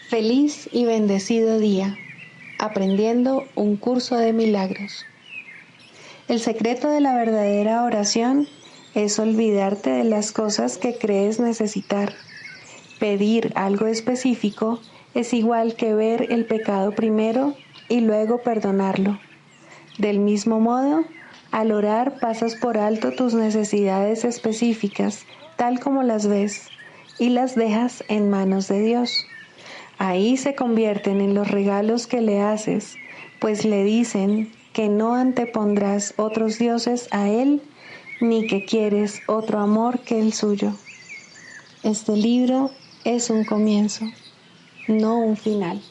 Feliz y bendecido día, aprendiendo un curso de milagros. El secreto de la verdadera oración es olvidarte de las cosas que crees necesitar. Pedir algo específico es igual que ver el pecado primero y luego perdonarlo. Del mismo modo, al orar pasas por alto tus necesidades específicas, tal como las ves, y las dejas en manos de Dios. Ahí se convierten en los regalos que le haces, pues le dicen que no antepondrás otros dioses a Él, ni que quieres otro amor que el suyo. Este libro es un comienzo, no un final.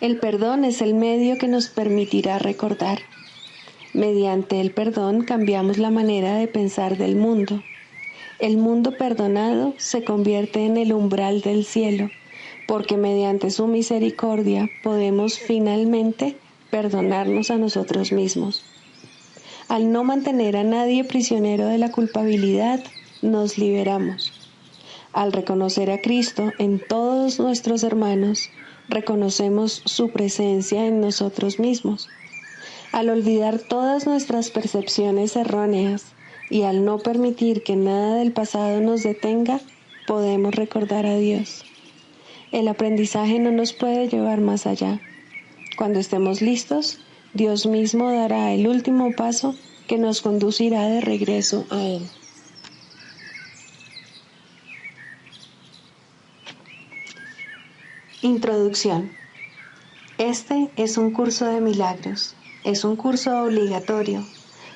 El perdón es el medio que nos permitirá recordar. Mediante el perdón cambiamos la manera de pensar del mundo. El mundo perdonado se convierte en el umbral del cielo, porque mediante su misericordia podemos finalmente perdonarnos a nosotros mismos. Al no mantener a nadie prisionero de la culpabilidad, nos liberamos. Al reconocer a Cristo en todos nuestros hermanos, reconocemos su presencia en nosotros mismos. Al olvidar todas nuestras percepciones erróneas y al no permitir que nada del pasado nos detenga, podemos recordar a Dios. El aprendizaje no nos puede llevar más allá. Cuando estemos listos, Dios mismo dará el último paso que nos conducirá de regreso a Él. Introducción. Este es un curso de milagros. Es un curso obligatorio.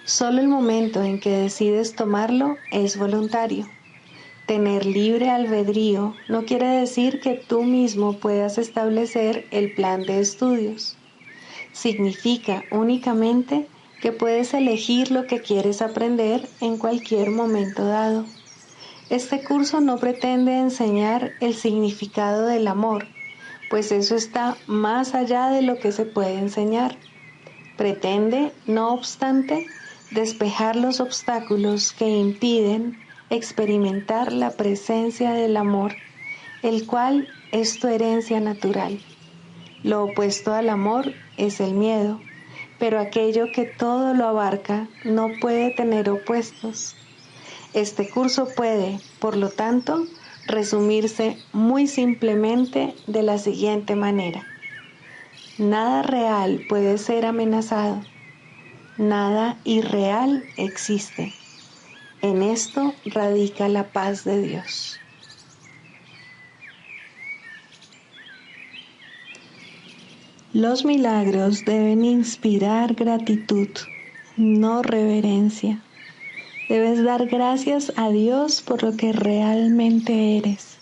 Solo el momento en que decides tomarlo es voluntario. Tener libre albedrío no quiere decir que tú mismo puedas establecer el plan de estudios. Significa únicamente que puedes elegir lo que quieres aprender en cualquier momento dado. Este curso no pretende enseñar el significado del amor, pues eso está más allá de lo que se puede enseñar. Pretende, no obstante, despejar los obstáculos que impiden experimentar la presencia del amor, el cual es tu herencia natural. Lo opuesto al amor es el miedo, pero aquello que todo lo abarca no puede tener opuestos. Este curso puede, por lo tanto, resumirse muy simplemente de la siguiente manera. Nada real puede ser amenazado. Nada irreal existe. En esto radica la paz de Dios. Los milagros deben inspirar gratitud, no reverencia. Debes dar gracias a Dios por lo que realmente eres.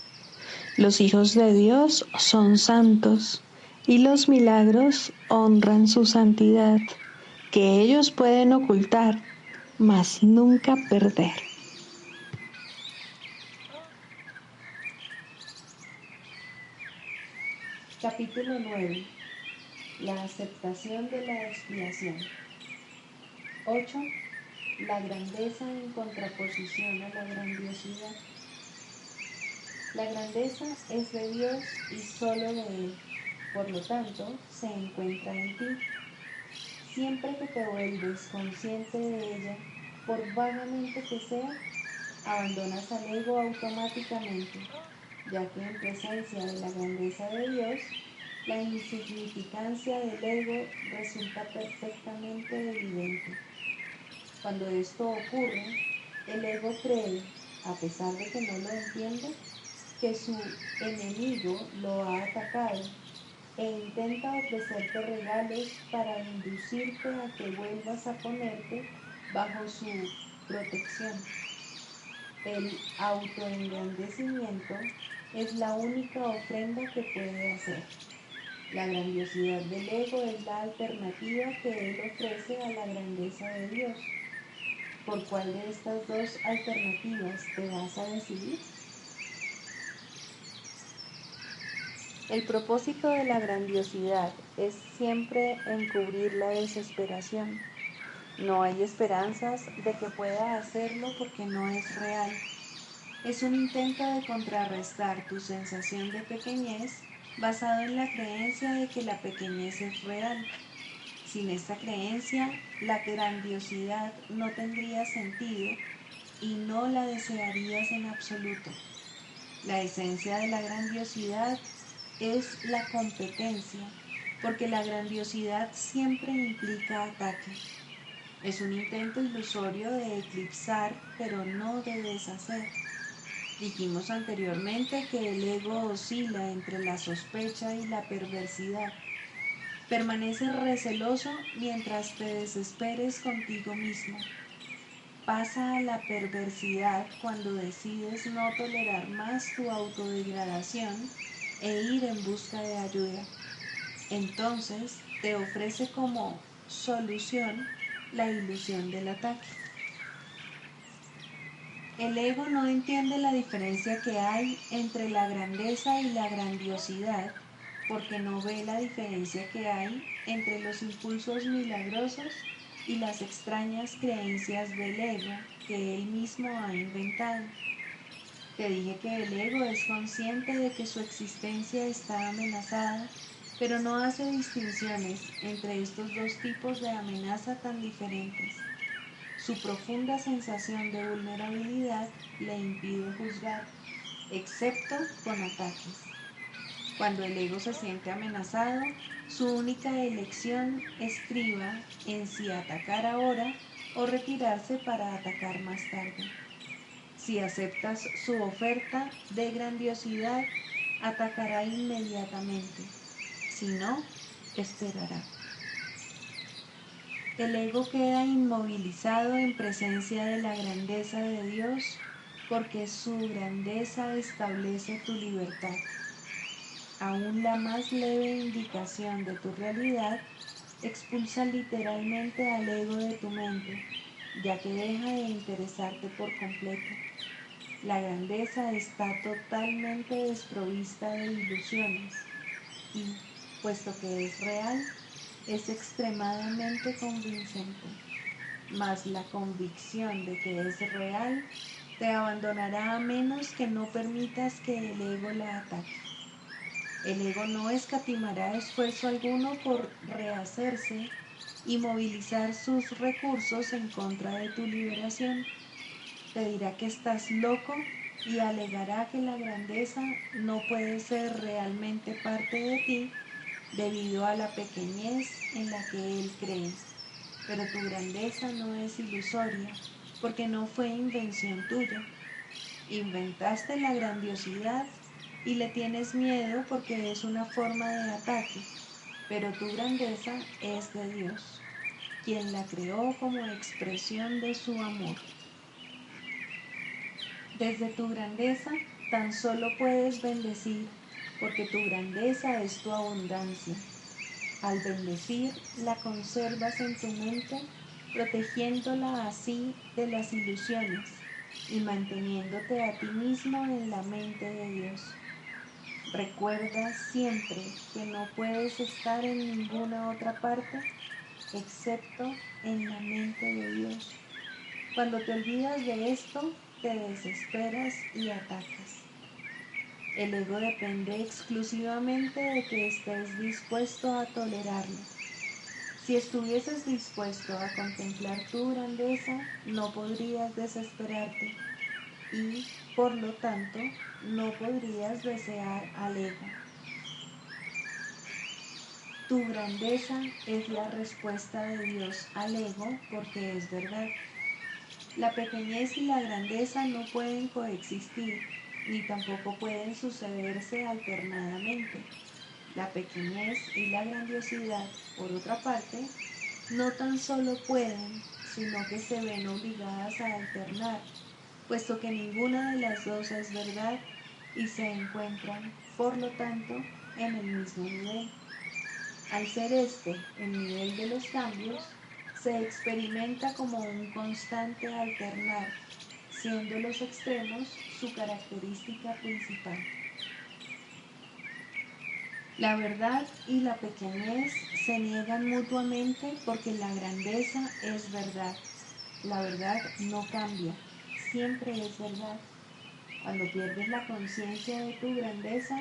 Los hijos de Dios son santos y los milagros honran su santidad, que ellos pueden ocultar, mas nunca perder. Capítulo 9. La aceptación de la expiación. 8. La grandeza en contraposición a la grandiosidad. La grandeza es de Dios y solo de Él, por lo tanto, se encuentra en ti. Siempre que te vuelves consciente de ella, por vagamente que sea, abandonas al ego automáticamente, ya que en presencia de la grandeza de Dios, la insignificancia del ego resulta perfectamente evidente. Cuando esto ocurre, el ego cree, a pesar de que no lo entiende, que su enemigo lo ha atacado e intenta ofrecerte regalos para inducirte a que vuelvas a ponerte bajo su protección. El autoengrandecimiento es la única ofrenda que puede hacer. La grandiosidad del ego es la alternativa que él ofrece a la grandeza de Dios. ¿Por cuál de estas dos alternativas te vas a decidir? El propósito de la grandiosidad es siempre encubrir la desesperación. No hay esperanzas de que pueda hacerlo porque no es real. Es un intento de contrarrestar tu sensación de pequeñez basado en la creencia de que la pequeñez es real. Sin esta creencia, la grandiosidad no tendría sentido y no la desearías en absoluto. La esencia de la grandiosidad es la competencia, porque la grandiosidad siempre implica ataque. Es un intento ilusorio de eclipsar, pero no de deshacer. Dijimos anteriormente que el ego oscila entre la sospecha y la perversidad. Permanece receloso mientras te desesperes contigo mismo. Pasa a la perversidad cuando decides no tolerar más tu autodegradación e ir en busca de ayuda. Entonces te ofrece como solución la ilusión del ataque. El ego no entiende la diferencia que hay entre la grandeza y la grandiosidad, porque no ve la diferencia que hay entre los impulsos milagrosos y las extrañas creencias del ego que él mismo ha inventado. Te dije que el ego es consciente de que su existencia está amenazada, pero no hace distinciones entre estos dos tipos de amenaza tan diferentes. Su profunda sensación de vulnerabilidad le impide juzgar, excepto con ataques. Cuando el ego se siente amenazado, su única elección estriba en si atacar ahora o retirarse para atacar más tarde. Si aceptas su oferta de grandiosidad, atacará inmediatamente. Si no, esperará. El ego queda inmovilizado en presencia de la grandeza de Dios, porque su grandeza establece tu libertad. Aún la más leve indicación de tu realidad expulsa literalmente al ego de tu mente, ya que deja de interesarte por completo. La grandeza está totalmente desprovista de ilusiones y, puesto que es real, es extremadamente convincente. Mas la convicción de que es real te abandonará a menos que no permitas que el ego la ataque. El ego no escatimará esfuerzo alguno por rehacerse y movilizar sus recursos en contra de tu liberación. Te dirá que estás loco y alegará que la grandeza no puede ser realmente parte de ti debido a la pequeñez en la que él cree. Pero tu grandeza no es ilusoria, porque no fue invención tuya. Inventaste la grandiosidad y le tienes miedo porque es una forma de ataque, pero tu grandeza es de Dios, quien la creó como expresión de su amor. Desde tu grandeza tan solo puedes bendecir, porque tu grandeza es tu abundancia. Al bendecir, la conservas en tu mente, protegiéndola así de las ilusiones y manteniéndote a ti mismo en la mente de Dios. Recuerda siempre que no puedes estar en ninguna otra parte excepto en la mente de Dios. Cuando te olvidas de esto, te desesperas y atacas. El ego depende exclusivamente de que estés dispuesto a tolerarlo. Si estuvieses dispuesto a contemplar tu grandeza, no podrías desesperarte y, por lo tanto, no podrías desear al ego. Tu grandeza es la respuesta de Dios al ego porque es verdad. La pequeñez y la grandeza no pueden coexistir, ni tampoco pueden sucederse alternadamente. La pequeñez y la grandiosidad, por otra parte, no tan solo pueden, sino que se ven obligadas a alternar, puesto que ninguna de las dos es verdad y se encuentran, por lo tanto, en el mismo nivel. Al ser este el nivel de los cambios, se experimenta como un constante alternar, siendo los extremos su característica principal. La verdad y la pequeñez se niegan mutuamente porque la grandeza es verdad. La verdad no cambia, siempre es verdad. Cuando pierdes la conciencia de tu grandeza,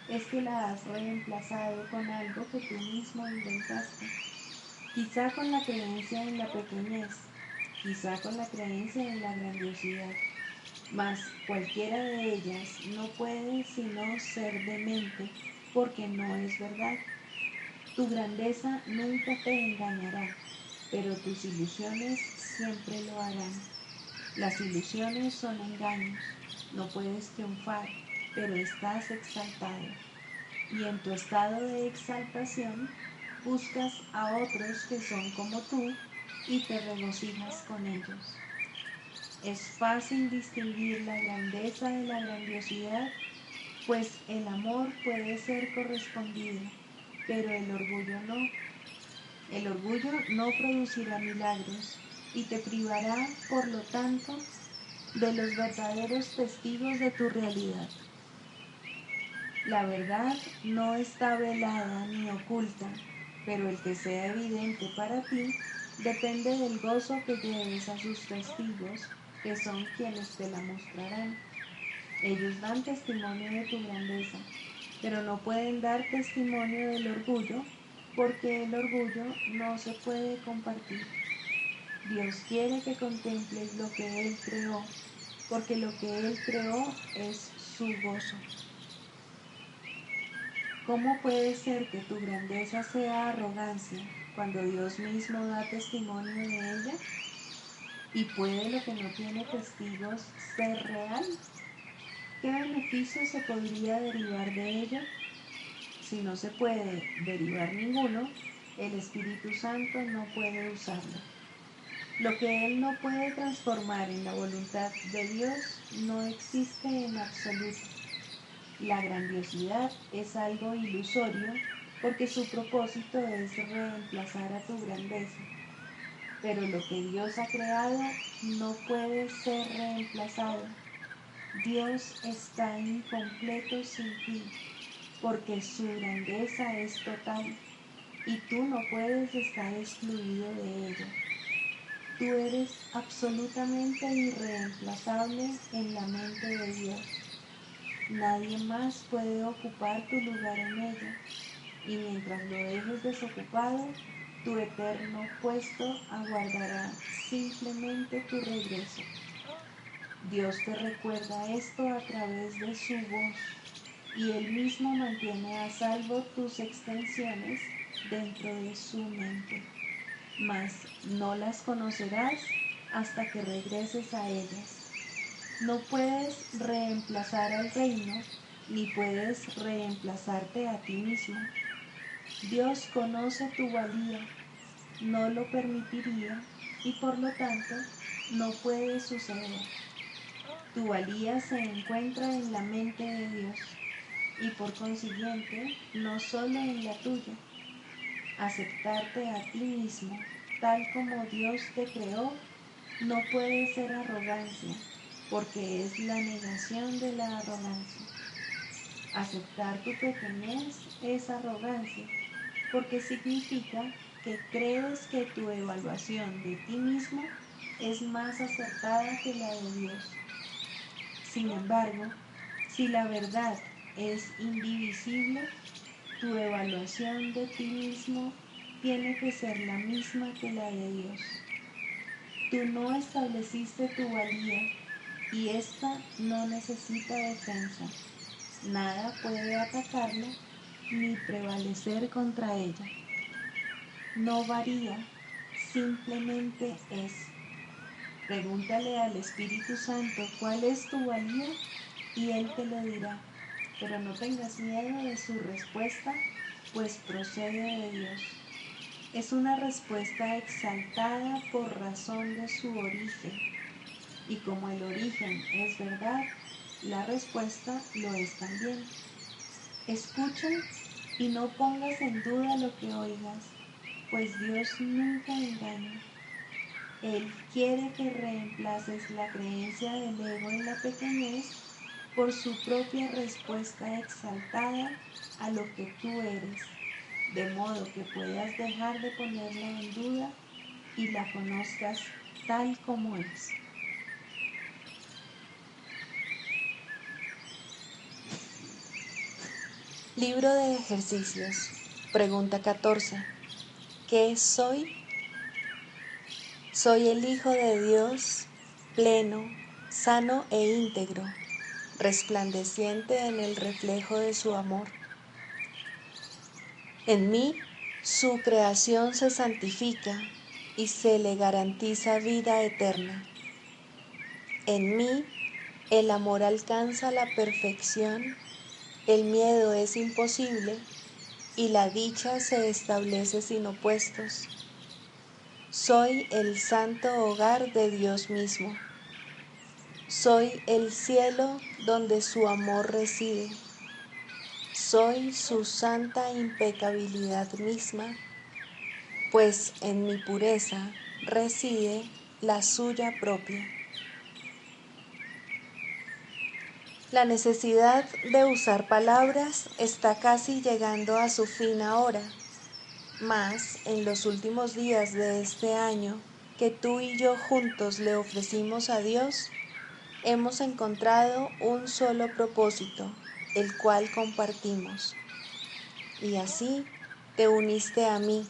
es que la has reemplazado con algo que tú mismo inventaste. Quizá con la creencia en la pequeñez, quizá con la creencia en la grandiosidad, mas cualquiera de ellas no puede sino ser demente porque no es verdad. Tu grandeza nunca te engañará, pero tus ilusiones siempre lo harán. Las ilusiones son engaños, no puedes triunfar, pero estás exaltado. Y en tu estado de exaltación buscas a otros que son como tú y te regocijas con ellos. Es fácil distinguir la grandeza de la grandiosidad, pues el amor puede ser correspondido, pero el orgullo no. El orgullo no producirá milagros y te privará, por lo tanto, de los verdaderos testigos de tu realidad. La verdad no está velada ni oculta, pero el que sea evidente para ti depende del gozo que lleves a sus testigos, que son quienes te la mostrarán. Ellos dan testimonio de tu grandeza, pero no pueden dar testimonio del orgullo, porque el orgullo no se puede compartir. Dios quiere que contemples lo que Él creó, porque lo que Él creó es su gozo. ¿Cómo puede ser que tu grandeza sea arrogancia cuando Dios mismo da testimonio de ella? ¿Y puede lo que no tiene testigos ser real? ¿Qué beneficio se podría derivar de ello? Si no se puede derivar ninguno, el Espíritu Santo no puede usarlo. Lo que Él no puede transformar en la voluntad de Dios no existe en absoluto. La grandiosidad es algo ilusorio porque su propósito es reemplazar a tu grandeza. Pero lo que Dios ha creado no puede ser reemplazado. Dios está incompleto sin ti, porque su grandeza es total y tú no puedes estar excluido de ella. Tú eres absolutamente irreemplazable en la mente de Dios. Nadie más puede ocupar tu lugar en ella, y mientras lo dejes desocupado, tu eterno puesto aguardará simplemente tu regreso. Dios te recuerda esto a través de su voz, y Él mismo mantiene a salvo tus extensiones dentro de su mente, mas no las conocerás hasta que regreses a ellas. No puedes reemplazar al reino, ni puedes reemplazarte a ti mismo. Dios conoce tu valía, no lo permitiría y por lo tanto no puede suceder. Tu valía se encuentra en la mente de Dios y por consiguiente no solo en la tuya. Aceptarte a ti mismo tal como Dios te creó no puede ser arrogancia, porque es la negación de la arrogancia. Aceptar tu pequeñez es arrogancia, porque significa que crees que tu evaluación de ti mismo es más acertada que la de Dios. Sin embargo, si la verdad es indivisible, tu evaluación de ti mismo tiene que ser la misma que la de Dios. Tú no estableciste tu valía y ésta no necesita defensa. Nada puede atacarla ni prevalecer contra ella. No varía, simplemente es. Pregúntale al Espíritu Santo cuál es tu valía y Él te lo dirá. Pero no tengas miedo de su respuesta, pues procede de Dios. Es una respuesta exaltada por razón de su origen. Y como el origen es verdad, la respuesta lo es también. Escucha y no pongas en duda lo que oigas, pues Dios nunca engaña. Él quiere que reemplaces la creencia del ego en la pequeñez por su propia respuesta exaltada a lo que tú eres, de modo que puedas dejar de ponerla en duda y la conozcas tal como es. Libro de ejercicios. Pregunta 14. ¿Qué soy? Soy el Hijo de Dios, pleno, sano e íntegro, resplandeciente en el reflejo de su amor. En mí, su creación se santifica y se le garantiza vida eterna. En mí, el amor alcanza la perfección, el miedo es imposible y la dicha se establece sin opuestos. Soy el santo hogar de Dios mismo. Soy el cielo donde su amor reside. Soy su santa impecabilidad misma, pues en mi pureza reside la suya propia. La necesidad de usar palabras está casi llegando a su fin ahora, mas en los últimos días de este año que tú y yo juntos le ofrecimos a Dios, hemos encontrado un solo propósito, el cual compartimos. Y así te uniste a mí,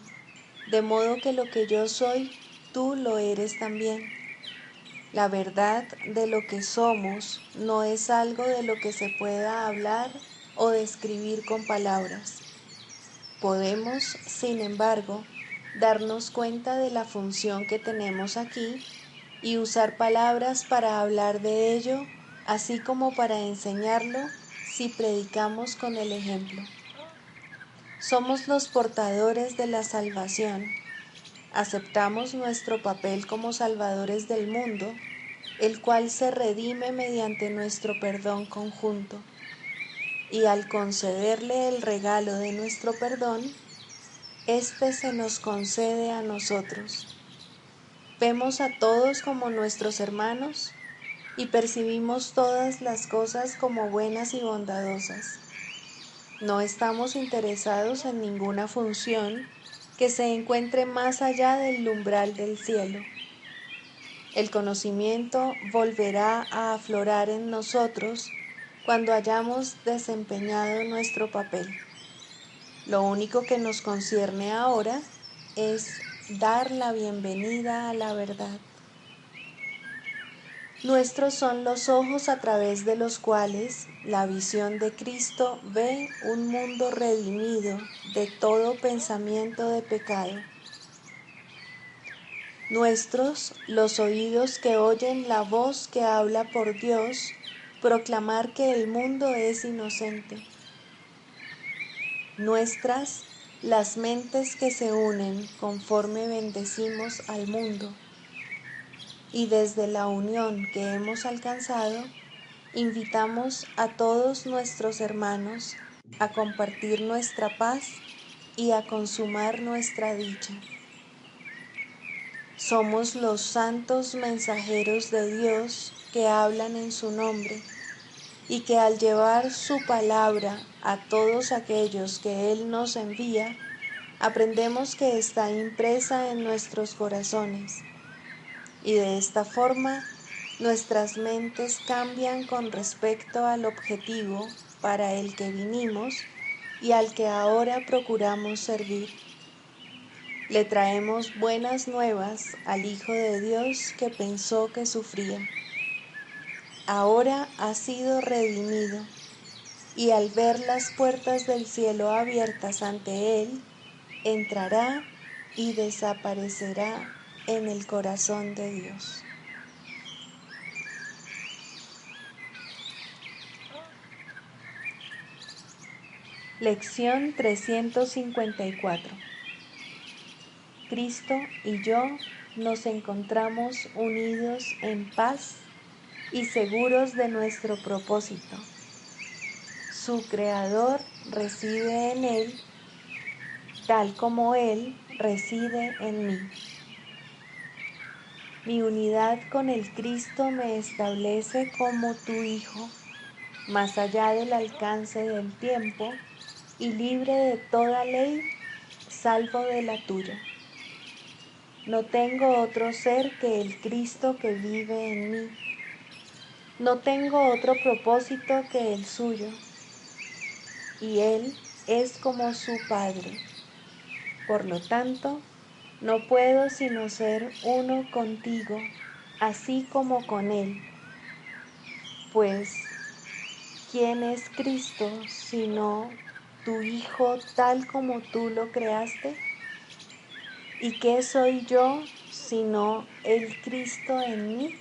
de modo que lo que yo soy, tú lo eres también. La verdad de lo que somos no es algo de lo que se pueda hablar o describir con palabras. Podemos, sin embargo, darnos cuenta de la función que tenemos aquí y usar palabras para hablar de ello, así como para enseñarlo si predicamos con el ejemplo. Somos los portadores de la salvación. Aceptamos nuestro papel como salvadores del mundo, el cual se redime mediante nuestro perdón conjunto. Y al concederle el regalo de nuestro perdón, éste se nos concede a nosotros. Vemos a todos como nuestros hermanos y percibimos todas las cosas como buenas y bondadosas. No estamos interesados en ninguna función que se encuentre más allá del umbral del cielo. El conocimiento volverá a aflorar en nosotros cuando hayamos desempeñado nuestro papel. Lo único que nos concierne ahora es dar la bienvenida a la verdad. Nuestros son los ojos a través de los cuales la visión de Cristo ve un mundo redimido de todo pensamiento de pecado. Nuestros los oídos que oyen la voz que habla por Dios, proclamar que el mundo es inocente. Nuestras las mentes que se unen conforme bendecimos al mundo. Y desde la unión que hemos alcanzado, invitamos a todos nuestros hermanos a compartir nuestra paz y a consumar nuestra dicha. Somos los santos mensajeros de Dios que hablan en su nombre y que al llevar su palabra a todos aquellos que Él nos envía, aprendemos que está impresa en nuestros corazones. Y de esta forma, nuestras mentes cambian con respecto al objetivo para el que vinimos y al que ahora procuramos servir. Le traemos buenas nuevas al Hijo de Dios que pensó que sufría. Ahora ha sido redimido y al ver las puertas del cielo abiertas ante Él, entrará y desaparecerá en el corazón de Dios. Lección 354. Cristo y yo nos encontramos unidos en paz y seguros de nuestro propósito. Su Creador reside en Él, tal como Él reside en mí. Mi unidad con el Cristo me establece como tu Hijo más allá del alcance del tiempo y libre de toda ley, salvo de la tuya. No tengo otro ser que el Cristo que vive en mí. No tengo otro propósito que el suyo, y Él es como su Padre. Por lo tanto, no puedo sino ser uno contigo, así como con Él. Pues, ¿quién es Cristo sino tu Hijo tal como tú lo creaste? ¿Y qué soy yo sino el Cristo en mí?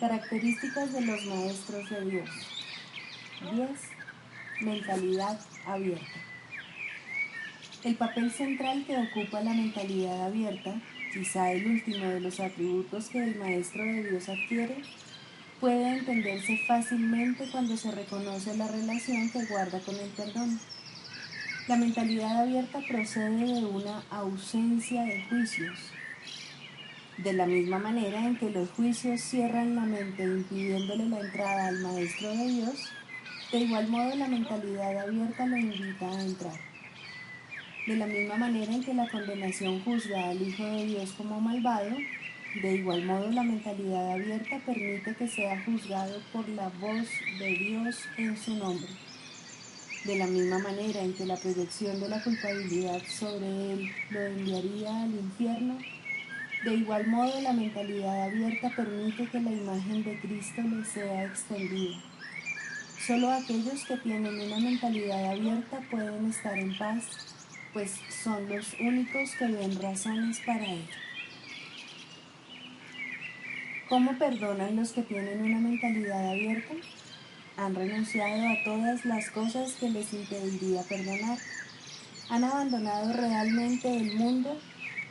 Características de los maestros de Dios. 10. Mentalidad abierta. El papel central que ocupa la mentalidad abierta, quizá el último de los atributos que el maestro de Dios adquiere, puede entenderse fácilmente cuando se reconoce la relación que guarda con el perdón. La mentalidad abierta procede de una ausencia de juicios. De la misma manera en que los juicios cierran la mente impidiéndole la entrada al Maestro de Dios, de igual modo la mentalidad abierta lo invita a entrar. De la misma manera en que la condenación juzga al Hijo de Dios como malvado, de igual modo la mentalidad abierta permite que sea juzgado por la voz de Dios en su nombre. De la misma manera en que la proyección de la culpabilidad sobre él lo enviaría al infierno, de igual modo la mentalidad abierta permite que la imagen de Cristo le sea extendida. Solo aquellos que tienen una mentalidad abierta pueden estar en paz, pues son los únicos que ven razones para ello. ¿Cómo perdonan los que tienen una mentalidad abierta? Han renunciado a todas las cosas que les impediría perdonar. Han abandonado realmente el mundo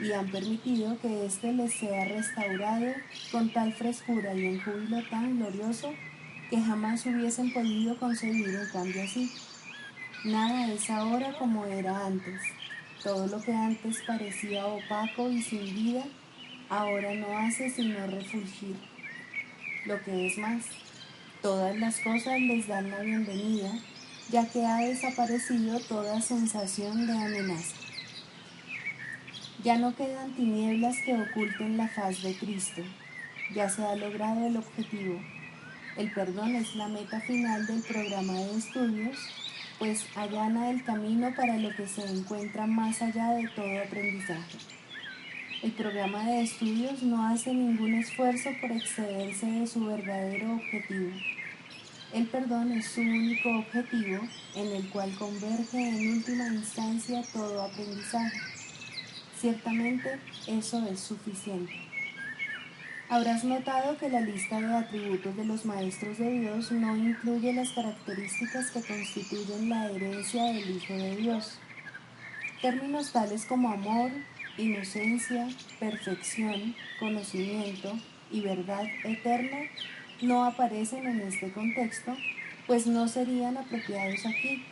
y han permitido que éste les sea restaurado con tal frescura y en júbilo tan glorioso que jamás hubiesen podido concebir un cambio así. Nada es ahora como era antes. Todo lo que antes parecía opaco y sin vida, ahora no hace sino refulgir. Lo que es más, todas las cosas les dan la bienvenida, ya que ha desaparecido toda sensación de amenaza. Ya no quedan tinieblas que oculten la faz de Cristo. Ya se ha logrado el objetivo. El perdón es la meta final del programa de estudios, pues allana el camino para lo que se encuentra más allá de todo aprendizaje. El programa de estudios no hace ningún esfuerzo por excederse de su verdadero objetivo. El perdón es su único objetivo, en el cual converge en última instancia todo aprendizaje. Ciertamente, eso es suficiente. Habrás notado que la lista de atributos de los maestros de Dios no incluye las características que constituyen la herencia del Hijo de Dios. Términos tales como amor, inocencia, perfección, conocimiento y verdad eterna no aparecen en este contexto, pues no serían apropiados aquí.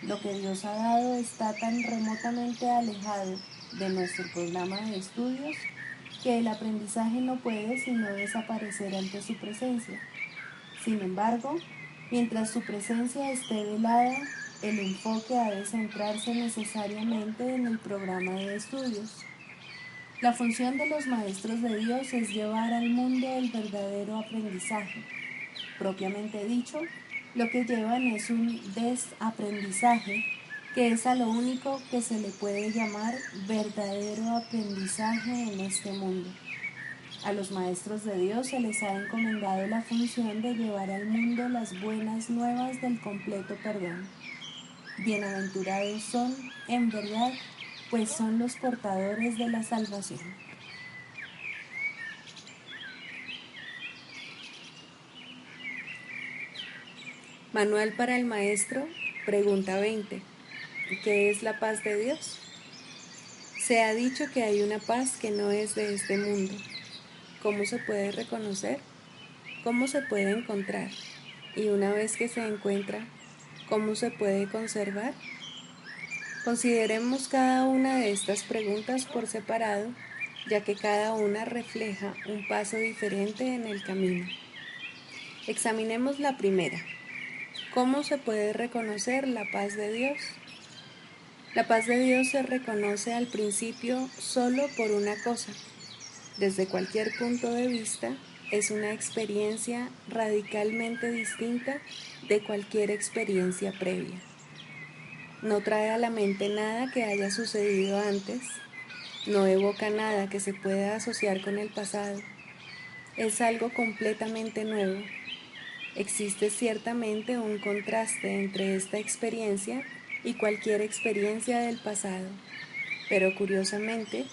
Lo que Dios ha dado está tan remotamente alejado de nuestro programa de estudios que el aprendizaje no puede sino desaparecer ante su presencia. Sin embargo, mientras su presencia esté velada, el enfoque ha de centrarse necesariamente en el programa de estudios. La función de los maestros de Dios es llevar al mundo el verdadero aprendizaje. Propiamente dicho, lo que llevan es un desaprendizaje, que es a lo único que se le puede llamar verdadero aprendizaje en este mundo. A los maestros de Dios se les ha encomendado la función de llevar al mundo las buenas nuevas del completo perdón. Bienaventurados son, en verdad, pues son los portadores de la salvación. Manual para el maestro, pregunta 20. ¿Qué es la paz de Dios? Se ha dicho que hay una paz que no es de este mundo. ¿Cómo se puede reconocer? ¿cómo se puede encontrar? Y una vez que se encuentra, ¿cómo se puede conservar? Consideremos cada una de estas preguntas por separado, ya que cada una refleja un paso diferente en el camino. Examinemos la primera. ¿Cómo se puede reconocer la paz de Dios? La paz de Dios se reconoce al principio solo por una cosa. Desde cualquier punto de vista, es una experiencia radicalmente distinta de cualquier experiencia previa. No trae a la mente nada que haya sucedido antes, no evoca nada que se pueda asociar con el pasado. Es algo completamente nuevo. Existe ciertamente un contraste entre esta experiencia y cualquier experiencia del pasado, pero curiosamente,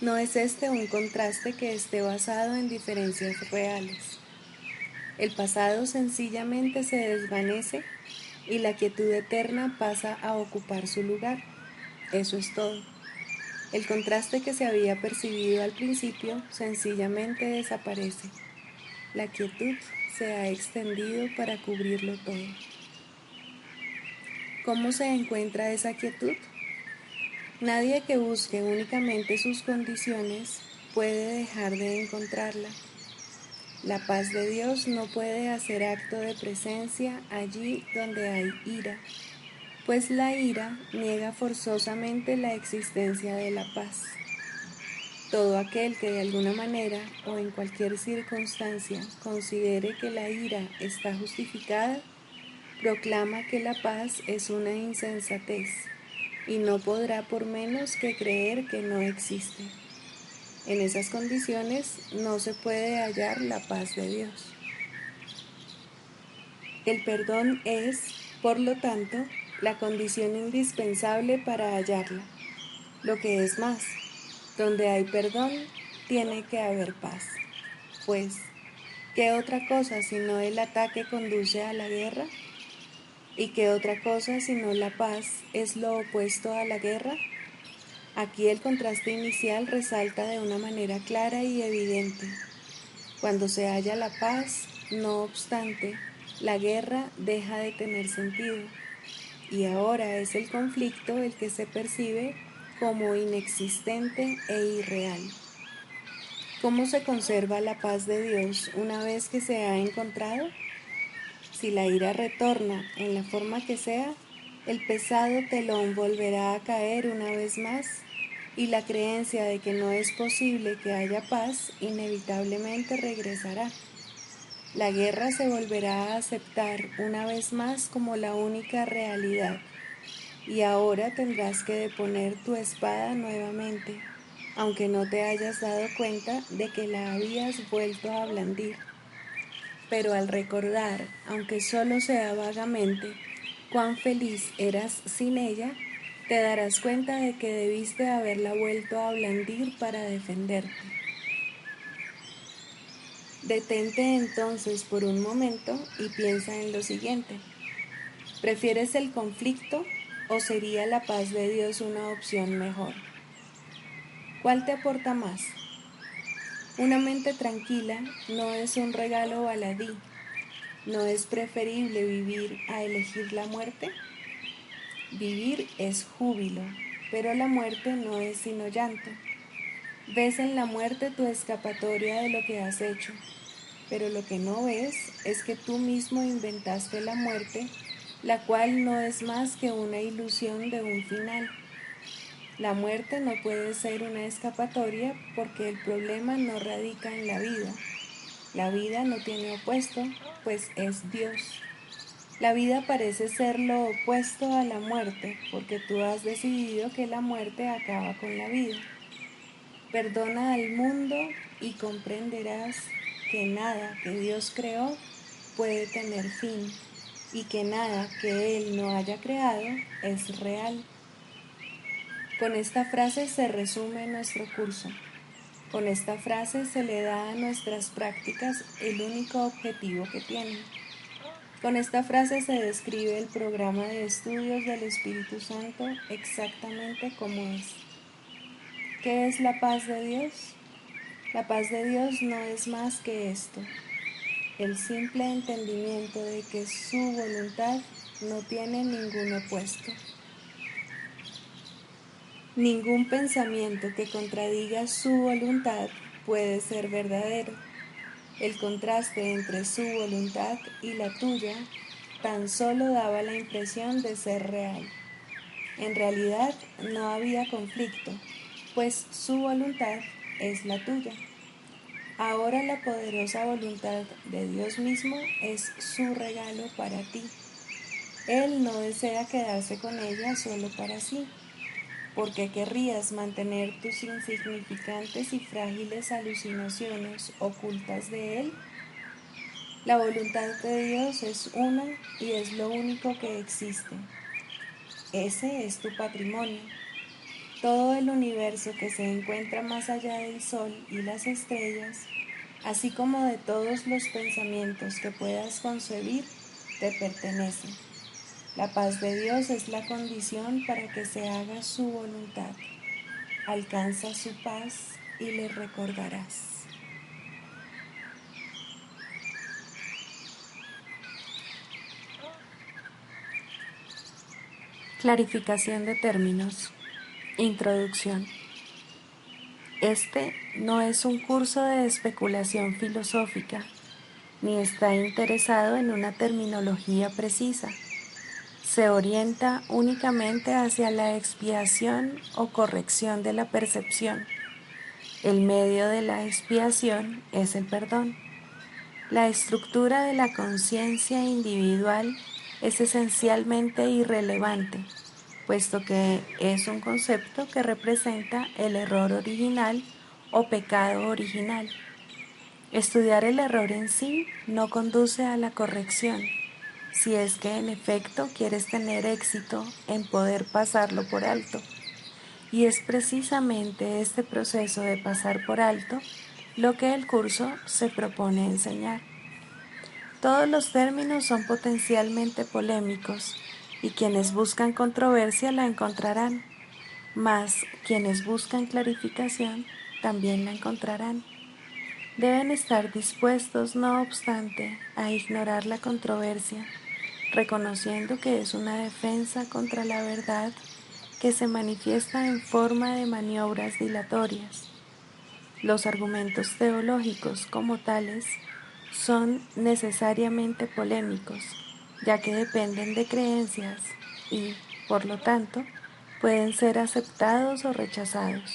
no es este un contraste que esté basado en diferencias reales. El pasado sencillamente se desvanece y la quietud eterna pasa a ocupar su lugar. Eso es todo. El contraste que se había percibido al principio sencillamente desaparece. La quietud se ha extendido para cubrirlo todo. ¿Cómo se encuentra esa quietud? Nadie que busque únicamente sus condiciones puede dejar de encontrarla. La paz de Dios no puede hacer acto de presencia allí donde hay ira, pues la ira niega forzosamente la existencia de la paz. Todo aquel que de alguna manera o en cualquier circunstancia considere que la ira está justificada, proclama que la paz es una insensatez y no podrá por menos que creer que no existe. En esas condiciones no se puede hallar la paz de Dios. El perdón es, por lo tanto, la condición indispensable para hallarla. Lo que es más, donde hay perdón, tiene que haber paz. Pues, ¿qué otra cosa sino el ataque conduce a la guerra? ¿Y qué otra cosa sino la paz es lo opuesto a la guerra? Aquí el contraste inicial resalta de una manera clara y evidente. Cuando se halla la paz, no obstante, la guerra deja de tener sentido, y ahora es el conflicto el que se percibe como inexistente e irreal. ¿Cómo se conserva la paz de Dios una vez que se ha encontrado? Si la ira retorna en la forma que sea, el pesado telón volverá a caer una vez más y la creencia de que no es posible que haya paz inevitablemente regresará. La guerra se volverá a aceptar una vez más como la única realidad, y ahora tendrás que deponer tu espada nuevamente, aunque no te hayas dado cuenta de que la habías vuelto a blandir. Pero al recordar, aunque solo sea vagamente, cuán feliz eras sin ella, te darás cuenta de que debiste haberla vuelto a blandir para defenderte. Detente entonces por un momento y piensa en lo siguiente. ¿Prefieres el conflicto o sería la paz de Dios una opción mejor? ¿Cuál te aporta más? Una mente tranquila no es un regalo baladí. ¿No es preferible vivir a elegir la muerte? Vivir es júbilo, pero la muerte no es sino llanto. Ves en la muerte tu escapatoria de lo que has hecho, pero lo que no ves es que tú mismo inventaste la muerte, la cual no es más que una ilusión de un final. La muerte no puede ser una escapatoria porque el problema no radica en la vida. La vida no tiene opuesto, pues es Dios. La vida parece ser lo opuesto a la muerte, porque tú has decidido que la muerte acaba con la vida. Perdona al mundo y comprenderás que nada que Dios creó puede tener fin y que nada que Él no haya creado es real. Con esta frase se resume nuestro curso. Con esta frase se le da a nuestras prácticas el único objetivo que tienen. Con esta frase se describe el programa de estudios del Espíritu Santo exactamente como es. ¿Qué es la paz de Dios? La paz de Dios no es más que esto. el simple entendimiento de que su voluntad no tiene ningún opuesto. Ningún pensamiento que contradiga su voluntad puede ser verdadero. El contraste entre su voluntad y la tuya tan solo daba la impresión de ser real. En realidad no había conflicto, pues su voluntad es la tuya. Ahora la poderosa voluntad de Dios mismo es su regalo para ti. Él no desea quedarse con ella solo para sí. ¿Por qué querrías mantener tus insignificantes y frágiles alucinaciones ocultas de Él? La voluntad de Dios es una y es lo único que existe. Ese es tu patrimonio. Todo el universo que se encuentra más allá del sol y las estrellas, así como de todos los pensamientos que puedas concebir, te pertenece. La paz de Dios es la condición para que se haga su voluntad. Alcanza su paz y le recordarás. Clarificación de términos. Introducción. Este no es un curso de especulación filosófica, ni está interesado en una terminología precisa. Se orienta únicamente hacia la expiación o corrección de la percepción. El medio de la expiación es el perdón. La estructura de la conciencia individual es esencialmente irrelevante, puesto que es un concepto que representa el error original o pecado original. Estudiar el error en sí no conduce a la corrección, si es que en efecto quieres tener éxito en poder pasarlo por alto. Y es precisamente este proceso de pasar por alto lo que el curso se propone enseñar. Todos los términos son potencialmente polémicos y quienes buscan controversia la encontrarán, mas quienes buscan clarificación también la encontrarán. Deben estar dispuestos, no obstante, a ignorar la controversia, reconociendo que es una defensa contra la verdad que se manifiesta en forma de maniobras dilatorias. Los argumentos teológicos como tales son necesariamente polémicos, ya que dependen de creencias y, por lo tanto, pueden ser aceptados o rechazados.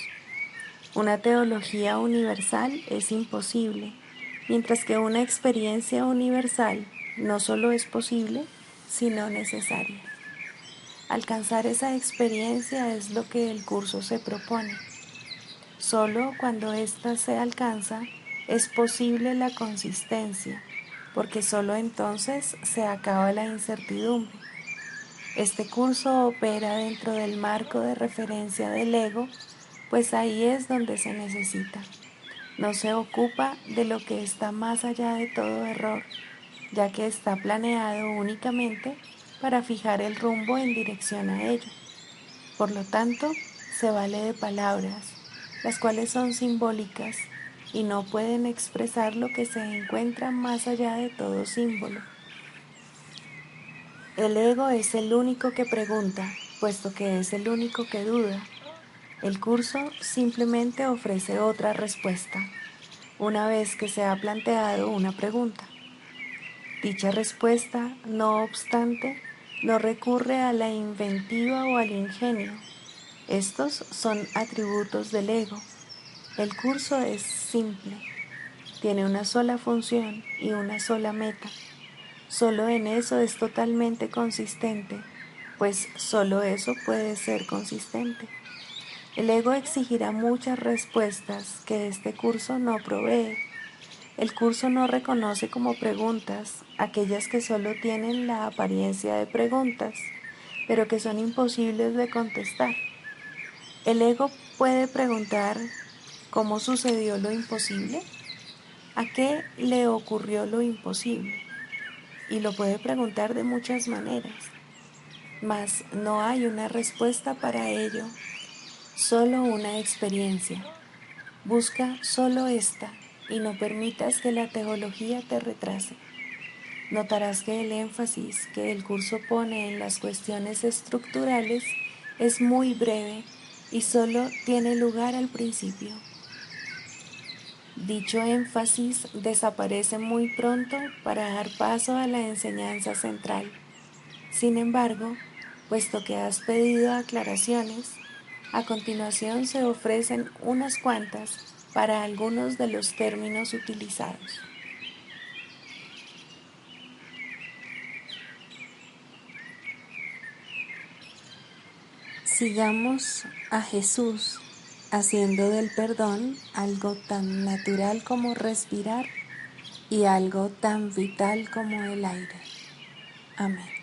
Una teología universal es imposible, mientras que una experiencia universal no solo es posible, sino necesaria. Alcanzar esa experiencia es lo que el curso se propone. Solo cuando ésta se alcanza es posible la consistencia, porque solo entonces se acaba la incertidumbre. Este curso opera dentro del marco de referencia del ego, pues ahí es donde se necesita. No se ocupa de lo que está más allá de todo error, ya que está planeado únicamente para fijar el rumbo en dirección a ello. Por lo tanto, se vale de palabras, las cuales son simbólicas y no pueden expresar lo que se encuentra más allá de todo símbolo. El ego es el único que pregunta, puesto que es el único que duda. El curso simplemente ofrece otra respuesta, una vez que se ha planteado una pregunta. Dicha respuesta, no obstante, no recurre a la inventiva o al ingenio. Estos son atributos del ego. El curso es simple, tiene una sola función y una sola meta. Solo en eso es totalmente consistente, pues solo eso puede ser consistente. El ego exigirá muchas respuestas que este curso no provee. El curso no reconoce como preguntas aquellas que solo tienen la apariencia de preguntas, pero que son imposibles de contestar. El ego puede preguntar ¿cómo sucedió lo imposible? ¿A qué le ocurrió lo imposible? Y lo puede preguntar de muchas maneras, mas no hay una respuesta para ello, solo una experiencia. Busca solo esta, y no permitas que la teología te retrase. Notarás que el énfasis que el curso pone en las cuestiones estructurales es muy breve y solo tiene lugar al principio. Dicho énfasis desaparece muy pronto para dar paso a la enseñanza central. Sin embargo, puesto que has pedido aclaraciones, a continuación se ofrecen unas cuantas para algunos de los términos utilizados. Sigamos a Jesús haciendo del perdón algo tan natural como respirar y algo tan vital como el aire. Amén.